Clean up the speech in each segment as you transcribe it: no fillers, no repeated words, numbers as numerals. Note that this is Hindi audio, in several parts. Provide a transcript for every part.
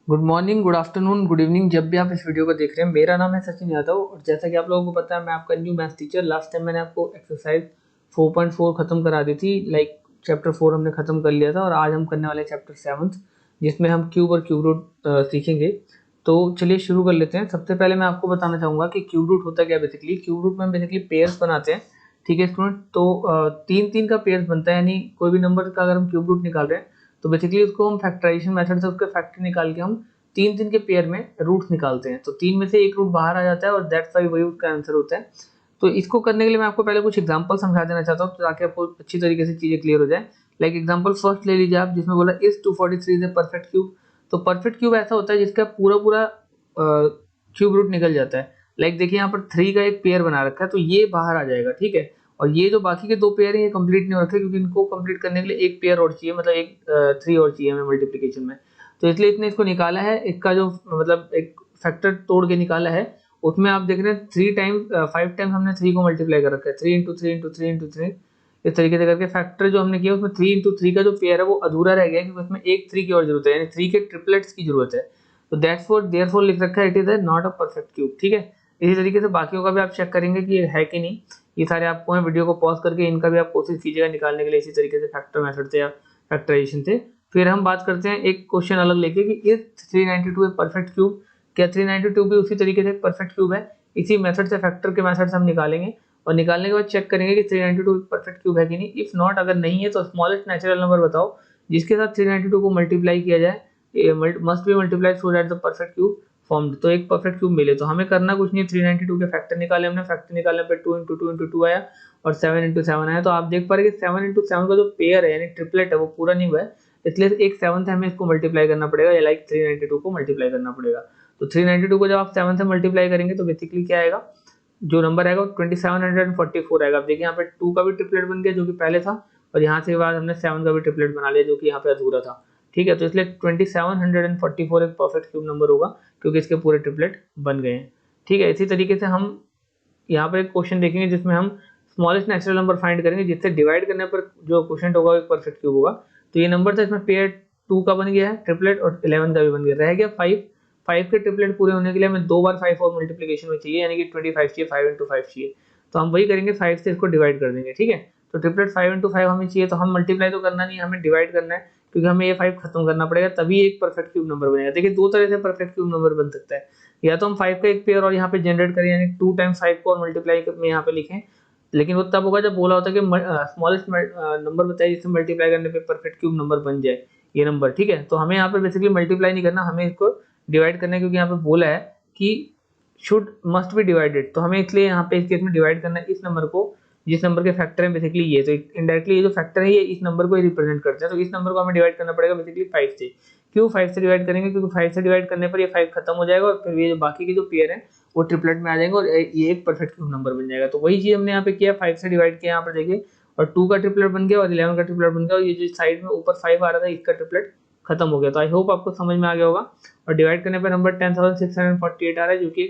Good morning, good afternoon, good evening. जब भी आप इस वीडियो को देख रहे हैं, मेरा नाम है सचिन यादव और जैसा कि आप लोगों को पता है मैं आपका new maths teacher. Last time मैंने आपको एक्सरसाइज 4.4 खत्म करा दी थी। चैप्टर 4 हमने खत्म कर लिया था और आज हम करने वाले हैं चैप्टर 7 जिसमें हम क्यूब और क्यूब रूट सीखेंगे। तो चलिए शुरू कर लेते हैं। सबसे पहले मैं आपको बताना चाहूँगा कि क्यूब रूट होता क्या है। बेसिकली क्यूब रूट में बेसिकली पेयर्स बनाते हैं। ठीक है स्टूडेंट, तो तीन तीन का पेयर्स बनता है, यानी कोई भी नंबर का अगर हम क्यूब रूट निकाल रहे हैं तो बेसिकली उसको हम फैक्टराइजेशन मेथड से उसके फैक्टर निकाल के हम तीन तीन के पेयर में रूट्स निकालते हैं। तो तीन में से एक रूट बाहर आ जाता है और दैट्स वाई वही उसका आंसर होता है। तो इसको करने के लिए मैं आपको पहले कुछ एग्जांपल समझा देना चाहता हूँ ताकि आपको अच्छी तरीके से चीजें क्लियर हो जाए। एग्जांपल फर्स्ट ले लीजिए आप, जिसमें बोला इस 243 इज ए परफेक्ट क्यूब। तो परफेक्ट क्यूब ऐसा होता है जिसका पूरा पूरा क्यूब रूट निकल जाता है। देखिए यहाँ पर 3 का एक पेयर बना रखा है तो ये बाहर आ जाएगा। ठीक है, और ये जो बाकी के दो पेयर हैं ये कंप्लीट नहीं हो रखे क्योंकि इनको कंप्लीट करने के लिए एक पेयर और चाहिए, मतलब एक 3 और चाहिए हमें मल्टीप्लिकेशन में। तो इसलिए इसने इसको निकाला है, इसका जो मतलब एक फैक्टर तोड़ के निकाला है। उसमें आप देख रहे हैं 5 टाइम्स हमने 3 को मल्टीप्लाई कर रखा है, 3 into three into three into three. इस तरीके से करके फैक्टर जो हमने किया उसमें 3 इंटू थ्री का जो पेयर है वो अधूरा रह गया क्योंकि उसमें एक 3 की और जरूरत है, यानी 3 के ट्रिपलेट्स की जरूरत है। तो दैट्स फॉर देयर फोर लिख रखा है it is not a perfect cube. ठीक है, इसी तरीके से बाकियों का भी आप चेक करेंगे कि ये है कि नहीं। ये सारे आपको हैं, वीडियो को पॉज करके इनका भी आप कोशिश कीजिएगा निकालने के लिए इसी तरीके से फैक्टर मेथड से या फैक्टराइजेशन से। फिर हम बात करते हैं एक क्वेश्चन अलग लेके कि इज 392 ए परफेक्ट क्यूब। क्या 392 भी उसी तरीके से परफेक्ट क्यूब है? इसी मेथड से फैक्टर के मेथड से हम निकालेंगे और निकालने के बाद चेक करेंगे कि 392 परफेक्ट क्यूब है कि नहीं। इफ नॉट, अगर नहीं है तो स्मॉलेस्ट नेचुरल नंबर बताओ जिसके साथ 392 को मल्टीप्लाई किया जाए, must be multiplied so that the perfect cube formed. तो एक परफेक्ट क्यूब मिले तो हमें करना कुछ नहीं, 392 के फैक्टर निकाले हमने। फैक्टर निकालने पे 2 इंटू टू इंटू टू आया और 7 इंटू सेवन आया। तो आप देख पा रहे कि 7 इंटू सेवन का जो पेयर है यानी ट्रिपलेट है वो पूरा नहीं हुआ है, इसलिए एक सेवन से हमें इसको मल्टीप्लाई करना पड़ेगा, या 392 को मल्टीप्लाई करना पड़ेगा। तो 392 को जब आप 7 से मल्टीप्लाई करेंगे तो बेसिकली क्या आएगा, जो नंबर आएगा 2744 आएगा। आप देखिए यहाँ पे 2 का भी ट्रिपलेट बन गया जो कि पहले था, और यहाँ से बाद हमने 7 का भी ट्रिपलेट बना लिया जो कि यहाँ पे अधूरा था। ठीक है, तो इसलिए 2744 एक परफेक्ट क्यूब नंबर होगा क्योंकि इसके पूरे ट्रिपलेट बन गए हैं। ठीक है, इसी तरीके से हम यहाँ पर एक क्वेश्चन देखेंगे जिसमें हम स्मॉलेस्ट नेचुरल नंबर फाइंड करेंगे जिससे डिवाइड करने पर जो क्वेश्चन होगा एक परफेक्ट क्यूब होगा। तो ये नंबर था, इसमें पेयर 2 का बन गया है ट्रिपलेट और 11 का भी बन गया, रह गया 5। 5 के ट्रिपलेट पूरे होने के लिए हमें 2 बार 5 और मल्टीप्लिकेशन में चाहिए, यानी कि 25 चाहिए, 5 इंटू 5 चाहिए। तो हम वही करेंगे, 5 से इसको डिवाइड कर देंगे। ठीक है, तो ट्रिपलेट 5 इंटू 5 हमें चाहिए, तो हम मल्टीप्लाई तो करना नहीं, हमें डिवाइड करना है क्योंकि हमें ये 5 खत्म करना पड़ेगा तभी एक परफेक्ट क्यूब नंबर बनेगा। देखिए दो तरह से परफेक्ट क्यूब नंबर बन सकता है, या तो हम 5 का एक पेयर और यहाँ पे जनरेट करें यानी 2 टाइम्स 5 को और मल्टीप्लाई में यहाँ पे लिखें, लेकिन वो तब होगा जब बोला होता है कि स्मॉलेस्ट नंबर बताइए जिससे मल्टीप्लाई करने पे परफेक्ट क्यूब नंबर बन जाए ये नंबर। ठीक है, तो हमें यहाँ पे बेसिकली मल्टीप्लाई नहीं करना, हमें इसको डिवाइड करना है क्योंकि यहाँ पे बोला है कि शुड मस्ट बी डिवाइडेड। तो हमें इसलिए यहाँ पे इस केस में डिवाइड करना है इस नंबर को जिस नंबर के फैक्टर है बेसिकली ये। तो इनडायरेक्टली ये जो फैक्टर है ये इस नंबर को रिप्रेजेंट करते हैं, तो इस नंबर को हमें डिवाइड करना पड़ेगा बेसिकली 5 से। क्यों 5 से डिवाइड करेंगे? क्योंकि 5 से डिवाइड करने पर ये 5 खत्म हो जाएगा और फिर ये जो बाकी के जो पेयर है वो ट्रिपलेट में आ जाएंगे और ये एक परफेक्ट क्यूब नंबर बन जाएगा। तो वही चीज हमने यहाँ पे किया, 5 से डिवाइड किया यहाँ पर देखिए, और 2 का ट्रिपलेट बन गया और 11 का ट्रिपलेट बन गया, और ये जो साइड में ऊपर 5 आ रहा था इसका ट्रिपलेट खत्म हो गया। तो आई होप आपको समझ में आ गया होगा। और डिवाइड करने पर नंबर 10,648 आ रहा है जो कि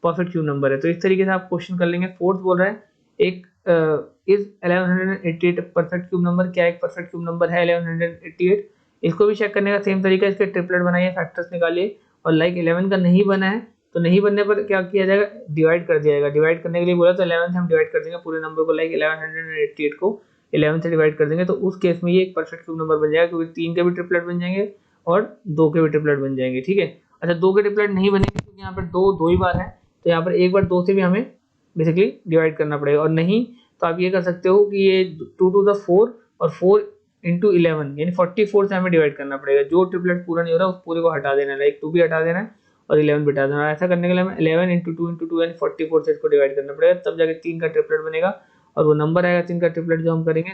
परफेक्ट क्यूब नंबर है। तो इस तरीके से आप क्वेश्चन कर लेंगे। फोर्थ बोल रहा है एक इज 1188 परफेक्ट क्यूब नंबर। क्या एक परफेक्ट क्यूब नंबर है 1188? इसको भी चेक करने का सेम तरीका, इसके ट्रिपलेट बनाइए, फैक्टर्स निकालिए, और 11 का नहीं बना है तो नहीं बनने पर क्या किया जाएगा, डिवाइड कर दिया जाएगा। डिवाइड करने के लिए बोला तो 11 से हम डिवाइड कर देंगे पूरे नंबर को, 1188 को 11 से डिवाइड कर देंगे, तो उस केस में ये एक परफेक्ट क्यूब नंबर बन जाएगा क्योंकि 3 के भी ट्रिपलेट बन जाएंगे और 2 के भी ट्रिपलेट बन जाएंगे। ठीक है, अच्छा 2 के ट्रिपलेट नहीं बनेंगे क्योंकि यहाँ पर दो ही बार है, तो यहाँ पर एक बार 2 से भी हमें बेसिकली डिवाइड करना पड़ेगा, और नहीं तो आप ये कर सकते हो कि ये 2 टू द 4 और 4 इंटू 11 यानी 44 से हमें डिवाइड करना पड़ेगा। जो ट्रिपलेट पूरा नहीं हो रहा उस पूरे को हटा देना है, 2 भी हटा देना है और 11 भी हटा देना है। ऐसा करने के लिए हमें 11 इंटू टू यानी 44 से इसको डिवाइड करना पड़ेगा, तब जाके 3 का ट्रिपलेट बनेगा और वो नंबर आएगा 3 का ट्रिपलेट जो हम करेंगे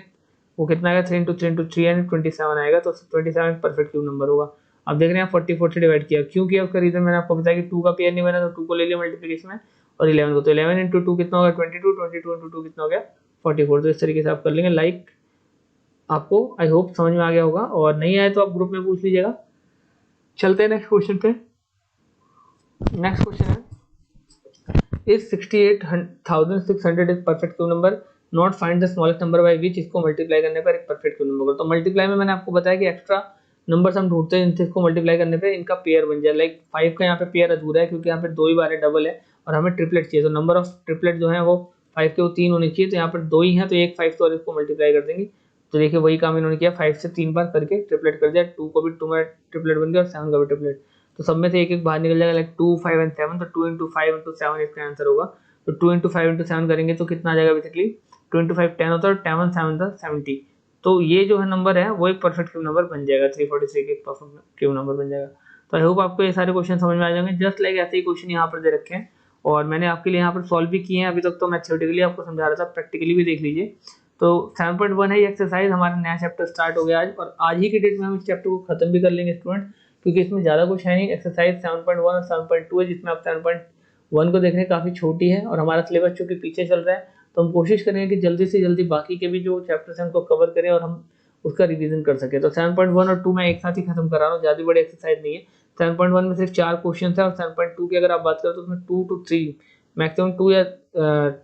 वो कितना आएगा, 3 इंटू थ्री यानी 27 आएगा। तो 27 परफेक्ट क्यूब नंबर होगा। आप देख रहे हैं 44 से डिवाइड किया, क्यों किया उसका रीजन मैंने आपको बताया कि 2 का पेयर नहीं बना तो 2 को ले लिया मल्टीप्लिकेशन में और 11 को, तो 11 इंटू टू कितना होगा 22, 22 इंटू टू कितना हो गया 44। तो इस तरीके से आप कर लेंगे। आपको आई होप समझ में आ गया होगा, और नहीं आए तो आप ग्रुप में पूछ लीजिएगा। चलते हैं नेक्स्ट क्वेश्चन पे। नेक्स्ट क्वेश्चन है is 68,600 is perfect cube number, not find the smallest number by which. इसको मल्टीप्लाई करने पर एक परफेक्ट क्यूब नंबर होगा। तो मल्टीप्लाई में मैंने आपको बताया कि एक्स्ट्रा नंबर्स हम ढूंढते हैं जिनसे इसको मल्टीप्लाई करने पे इनका पेयर बन जाए। लाइक 5 का यहाँ पे पेयर अधूरा है क्योंकि यहाँ पे 2 ही बार है, डबल है, और हमें ट्रिपलेट चाहिए। तो नंबर ऑफ ट्रिपलेट जो है वो 5 के वो 3 होने चाहिए, तो यहाँ पर 2 ही हैं, तो एक 5 तो और इसको मल्टीप्लाई कर देंगे। तो देखिए वही काम इन्होंने किया, 5 से 3 बार करके ट्रिपलेट कर दिया। 2 को भी 2 में ट्रिपलेट बन गया और 7 का भी ट्रिपलेट। तो सब में से एक एक बाहर निकल जाएगा, लाइक 2, 5 एंड 7। तो 2 इंटू 5 इंटू 7 इसका आंसर होगा। तो 2 इंटू 5 इंटू 7 करेंगे तो कितना आ जाएगा बेसिकली 2 इंटू 5 10 होता है, और 7 7 70। तो ये जो है नंबर है वो एक परफेक्ट क्यूब नंबर बन जाएगा, 343 के एक परफेक्ट क्यूब नंबर बन जाएगा। तो आई होप आपको ये सारे क्वेश्चन समझ में आ जाएंगे। जस्ट लाइक ऐसे ही क्वेश्चन यहाँ पर दे रखे हैं और मैंने आपके लिए यहाँ पर सॉल्व भी किए हैं। अभी तक तो मैं थ्योरेटिकली आपको समझा रहा था, प्रैक्टिकली भी देख लीजिए। तो 7.1 है ये एक्सरसाइज, हमारा नया चैप्टर स्टार्ट हो गया आज, और आज ही की डेट में हम इस चैप्टर को खत्म भी कर लेंगे स्टूडेंट, क्योंकि इसमें ज़्यादा कुछ है नहीं। एक्सरसाइज 7.1 और 7.2 है, जिसमें आप 7.1 को देख रहे हैं, काफ़ी छोटी है, और हमारा सिलेबस चूँकि पीछे चल रहा है, तो हम कोशिश करेंगे कि जल्दी से जल्दी बाकी के भी जो चैप्टर्स हैं उनको कवर करें और हम उसका रिवीजन कर सके। तो 7.1 और 2 मैं एक साथ ही खत्म करा रहा हूँ, ज़्यादा बड़ी एक्सरसाइज नहीं है। 7.1 में सिर्फ 4 क्वेश्चन है, और 7.2 की अगर आप बात करें तो उसमें 2 to 3 मैक्सिमम 2 या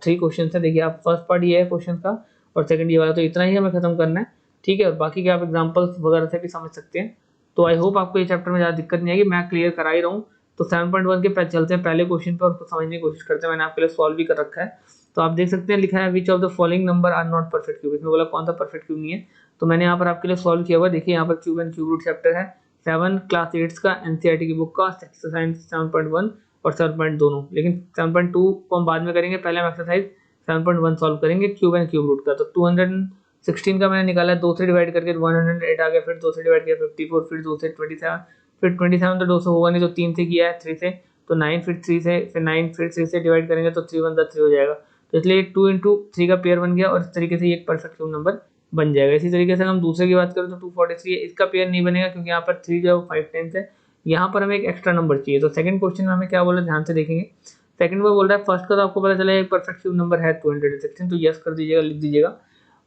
3 क्वेश्चन है। देखिए आप फर्स्ट पार्ट ये है क्वेश्चन का, और सेकंड ये वाला, तो इतना ही हमें खत्म करना है, ठीक है। और बाकी के आप एग्जाम्पल्स वगैरह से भी समझ सकते हैं। तो आई होप आपको ये चैप्टर में ज़्यादा दिक्कत नहीं आएगी, मैं क्लियर करा ही रहा हूँ। तो 7.1 के चलते हैं पहले क्वेश्चन पर, उसको समझने की कोशिश करते हैं। मैंने आपके लिए सॉल्व भी कर रखा है, तो आप देख सकते हैं लिखा है which of the following number are not perfect cube. इसमें बोला कौन सा परफेक्ट क्यूब नहीं है, तो मैंने यहाँ पर आपके लिए सॉल्व किया हुआ। देखिए यहाँ पर cube and cube root chapter है 7 क्लास 8 का एनसीईआरटी की बुक का, एक्सरसाइज 7.1 और 7. दोनों, लेकिन 7.2 को हम बाद में करेंगे, पहले हम एक्सरसाइज 7.1 सॉल्व करेंगे क्यूब एंड क्यूब रूट का। तो 216 का मैंने निकाला है, 2 से डिवाइड करके 108 आ गया, फिर 2 से डिवाइड किया 54, फिर 2 से 27, फिर 27 तो 2 से होगा नहीं, तो 3 से किया है 3 से, तो 9, फिर 3 से, फिर 9, फिर 3 से डिवाइड करेंगे तो 3 1 3 हो जाएगा। तो इसलिए 2 इंटू 3 का पेयर बन गया, और इस तरीके से एक परफेक्ट क्यूब नंबर बन जाएगा। इसी तरीके से हम दूसरे की बात करें तो 243 है, इसका पेयर नहीं बनेगा क्योंकि यहाँ पर 3 जो 5 टाइम्स है, यहाँ पर हमें एक एक्स्ट्रा नंबर चाहिए। तो सेकंड क्वेश्चन में हमें क्या बोला, ध्यान से देखेंगे। सेकंड में बोल रहा है, फर्स्ट का तो आपको पता चला एक परफेक्ट क्यूब नंबर है 216, तो यस कर दीजिएगा, लिख दीजिएगा।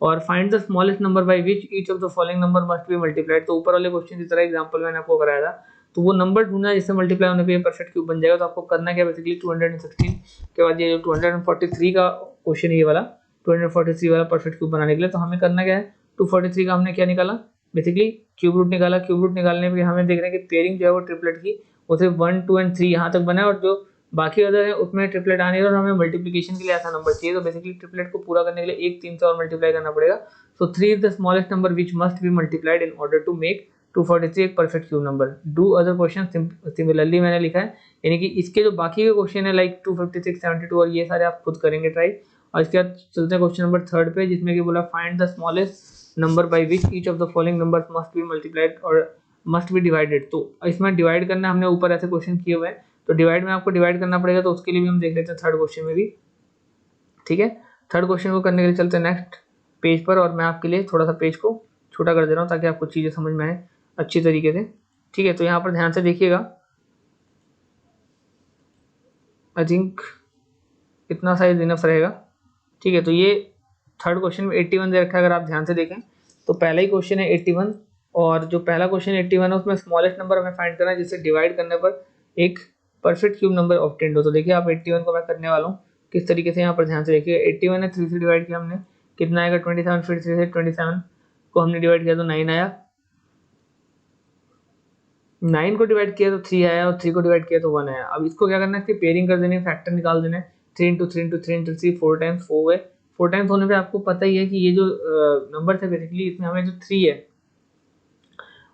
और find the smallest number by which each of the following number must be multiplied. तो ऊपर वाले क्वेश्चन की तरह एग्जांपल मैंने आपको कराया था, तो वो नंबर ढूंढना जिससे मल्टीप्लाई होने पे परफेक्ट क्यूब बन जाएगा। तो आपको करना क्या, बेसिकली 216 के बाद ये जो 243 का क्वेश्चन, ये वाला 243 वाला परफेक्ट क्यूब बनाने के लिए, तो हमें करना क्या है, 243 का हमने क्या निकाला, बेसिकली क्यूब रूट निकाला। क्यूब रूट निकालने में हमें देख रहे हैं कि पेयरिंग जो है वो ट्रिपलेट की, वो सिर्फ 1, 2 एंड 3 यहाँ तक बना है, और जो बाकी अदर है उसमें ट्रिपलेट आने और हमें मल्टीप्लिकेशन के लिए ऐसा नंबर चाहिए। तो बेसिकली ट्रिपलेट को पूरा करने के लिए एक 3 से और मल्टीप्लाई करना पड़ेगा। So 3 is the smallest number which must be multiplied in order to make 243 एक perfect cube number. Do other question similarly मैंने लिखा है, यानी कि इसके जो बाकी के क्वेश्चन है लाइक 256, 72 और ये सारे आप खुद करेंगे ट्राई। और इसके बाद चलते हैं क्वेश्चन नंबर 3 पे, जिसमें कि बोला find the smallest number by which each of the following numbers must be multiplied और मस्ट बी डिवाइडेड। तो इसमें डिवाइड करना हमने ऊपर ऐसे क्वेश्चन किए हुए हैं, तो डिवाइड में आपको डिवाइड करना पड़ेगा, तो उसके लिए भी हम देख लेते हैं थर्ड क्वेश्चन में भी, ठीक है। थर्ड क्वेश्चन को करने के लिए चलते हैं नेक्स्ट पेज पर, और मैं आपके लिए थोड़ा सा पेज को छोटा कर दे रहा हूँ ताकि आपको चीज़ें समझ में आए अच्छी तरीके से, ठीक है। तो यहाँ पर ध्यान से देखिएगा, आई थिंक इतना साइज इनफ रहेगा, ठीक है। तो ये थर्ड क्वेश्चन में 81 दे रखा है, अगर आप ध्यान से देखें तो पहला ही क्वेश्चन है 81, और जो पहला क्वेश्चन 81 है उसमें स्मॉलेस्ट नंबर हमें फाइंड करना है जिससे डिवाइड करने पर एक परफेक्ट क्यूब नंबर ऑब्टेन्ड हो। तो देखिए आप 81 को मैं करने वाला हूँ किस तरीके से, यहाँ पर ध्यान से देखिए। 81 है, 3 से डिवाइड किया हमने, कितना आएगा 27, फिर 3 से 27 को हमने डिवाइड किया तो 9 आया, 9 को डिवाइड किया तो 3 आया, और 3 को डिवाइड किया तो 1 आया। अब इसको क्या करना है, इसकी पेयरिंग कर देनी है, फैक्टर निकाल देना है। 3 इंटू 3 इंटू 3 इंटू 3 4 टाइम्स 4 है। 4 टाइम्स होने पे आपको पता ही है कि ये जो नंबर है बेसिकली इसमें हमें जो 3 है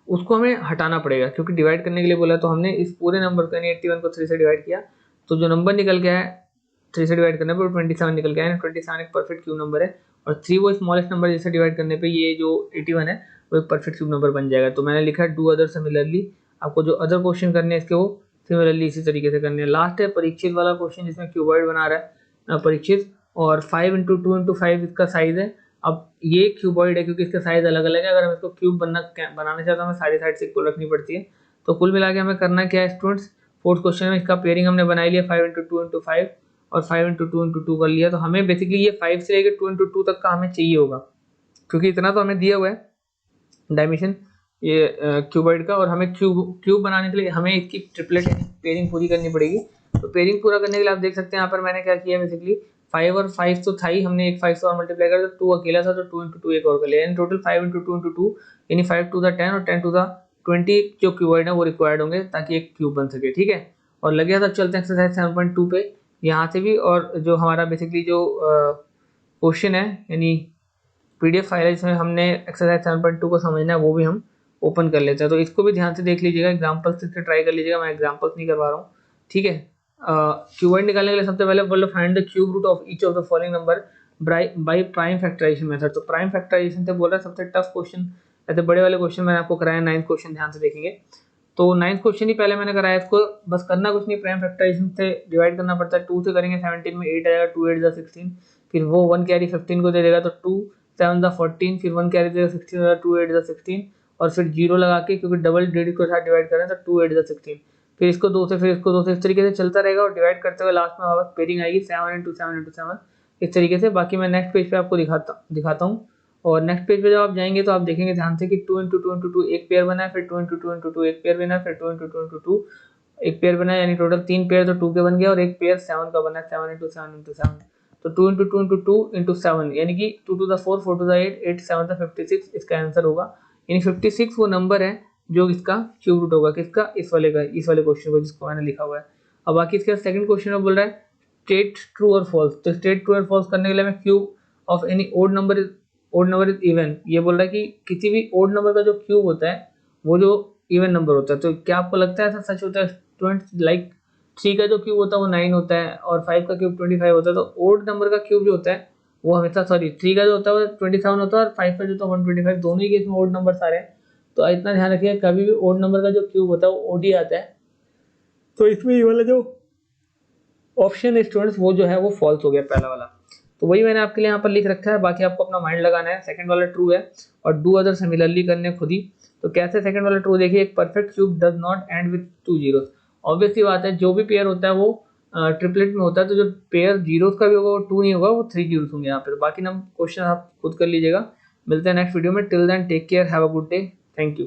उसको हमें हटाना पड़ेगा, क्योंकि डिवाइड करने के लिए बोला, तो हमने इस पूरे नंबर को यानी 81 को 3 से डिवाइड किया, तो जो नंबर निकल गया है 3 से डिवाइड करने पर 27 निकल गया है। 27 एक परफेक्ट क्यूब नंबर है, और 3 वो स्मॉलेस्ट नंबर जिसे डिवाइड करने पे ये जो 81 है वो एक परफेक्ट क्यूब नंबर बन जाएगा। तो मैंने लिखा है डू अदर सिमिलरली, आपको जो अदर क्वेश्चन करने हैं इसके वो सिमिलरली इसी तरीके से करने हैं। लास्ट है परीक्षित वाला क्वेश्चन जिसमें क्यूबॉइड बना रहा है परीक्षित, और 5 इंटू 2 इंटू 5 इसका साइज है। अब ये क्यूबॉइड है क्योंकि इसका साइज अलग अलग है, अगर हम इसको क्यूब बनाना चाहते हैं हमें सारी साइड से इक्वल रखनी पड़ती है। तो कुल मिला के हमें करना क्या है स्टूडेंट्स, फोर्थ क्वेश्चन में इसका पेयरिंग हमने बनाई लिया 5 इंटू 2 इंटू 5 और 5 इंटू 2 इंटू 2 कर लिया। तो हमें बेसिकली ये 5 से लेकर 2 इंटू 2 तक का हमें चाहिए होगा, क्योंकि इतना तो हमें दिया हुआ है डायमेंशन ये क्यूबॉइड का, और हमें क्यूब बनाने के लिए हमें इसकी ट्रिपलेट पेयरिंग पूरी करनी पड़ेगी। तो पेयरिंग पूरा करने के लिए आप देख सकते हैं यहाँ पर मैंने क्या किया, बेसिकली 5 और 5 तो था ही, हमने एक 5 से और मल्टीप्लाई कर, तो 2 अकेला था तो 2 इंटू 2 एक और कर लिया, यानी टोटल 5 इंटू 2 इंटू 2 यानी 5 टू द 10 और 10 टू द 20 जो कीवर्ड है वो रिक्वायर्ड होंगे ताकि एक क्यूब बन सके, ठीक है। और लग गया, तब चलते हैं एक्सरसाइज 7.2 पे। यहाँ से भी, और जो हमारा बेसिकली जो क्वेश्चन है यानी पीडीएफ फाइल है जिसमें हमने एक्सरसाइज 7.2 को समझना है, वो भी हम ओपन कर लेते हैं। तो इसको भी ध्यान से देख लीजिएगा, एग्जाम्पल्स से ट्राई कर लीजिएगा, मैं एग्जाम्पल्स नहीं करवा रहा हूँ, ठीक है। कीवर्ड निकालने के लिए सबसे पहले बोलो find the cube root of each of the following number by prime factorization method. तो प्राइम फैक्टराइजेशन से बोल रहा है सबसे टफ क्वेश्चन, ऐसे बड़े वाले क्वेश्चन मैंने आपको कराया। 9th क्वेश्चन ध्यान से देखेंगे, तो 9th क्वेश्चन ही पहले मैंने कराया। इसको बस करना कुछ नहीं, प्राइम फैक्टराइजेशन से डिवाइड करना पड़ता है। 2 से करेंगे 17 में 8 आएगा, 2 8 16, फिर वो 1 कैरी 15 को दे देगा, तो 2 7 14, फिर 1 कैरी देगा 16, 2 8 16, और फिर 0 लगा के, क्योंकि डबल डिजिट के साथ डिवाइड कर रहे हैं, तो 2 8 16, फिर इसको 2 से, फिर इसको 2 से, इस तरीके से चलता रहेगा। और डिवाइड करते हुए लास्ट में वापस पेयरिंग आएगी 7 into 7 into 7, इस तरीके से। बाकी मैं नेक्स्ट पेज पे आपको दिखाता हूँ। और नेक्स्ट पेज पे जब आप जाएंगे तो आप देखेंगे ध्यान से कि 2 into 2 into 2 एक पेयर बना है, फिर 2 into 2 into 2 एक पेयर बना है, फिर 2 into 2 into 2 एक पेयर बना है, यानी टोटल 3 पेयर तो 2 के बन गया, और एक पेयर 7 का बना है, 7 into 7 into 7। तो 2 into 2 into 2 into 7, यानी कि 2 to the 4, 4 to the 8, 8 7 the 56 इसका आंसर होगा। यानी 56 वो नंबर है जो इसका क्यूब रूट होगा, किसका, इस वाले क्वेश्चन को जिसको मैंने लिखा हुआ है। अब बाकी इसका सेकंड क्वेश्चन में बोल रहा है स्टेट ट्रू और फॉल्स। तो स्टेट ट्रू और फॉल्स करने के लिए मैं cube of any odd number is even, ये बोल रहा है कि किसी भी ओड नंबर का जो क्यूब होता है वो जो इवन नंबर होता है। तो क्या आपको लगता है ऐसा सच होता है स्टूडेंट्स? लाइक 3 का जो क्यूब होता है वो 9 होता है, और 5 का क्यूब 25 होता है। तो ओड नंबर का क्यूब जो होता है वो हमेशा, सॉरी 3 का जो होता है वो 27 होता है, और 5 का जो होता है 125, दोनों ही केस में ओड नंबर सारे हैं। तो इतना ध्यान रखिएगा, कभी भी ओड नंबर का जो क्यूब होता है वो ओडी आता है। तो इसमें ये वाला जो ऑप्शन है स्टूडेंट्स, वो जो है वो फॉल्स हो गया, पहला वाला। तो वही मैंने आपके लिए यहाँ पर लिख रखा है, बाकी आपको अपना माइंड लगाना है। सेकंड वाला ट्रू है, और डू अदर सिमिलरली करने खुद ही। तो कैसे सेकंड वाला ट्रू, देखिए एक perfect cube does not and with 2 zeros. Obviously बात है, जो भी पेयर होता है वो ट्रिपलेट में होता है, तो जो पेयर जीरोस का भी होगा वो 2 नहीं होगा, वो 3 जीरोस होंगे यहाँ पे। तो बाकी ना क्वेश्चन आप खुद कर लीजिएगा। मिलते हैं नेक्स्ट वीडियो में, till then take care, have a good day, thank you.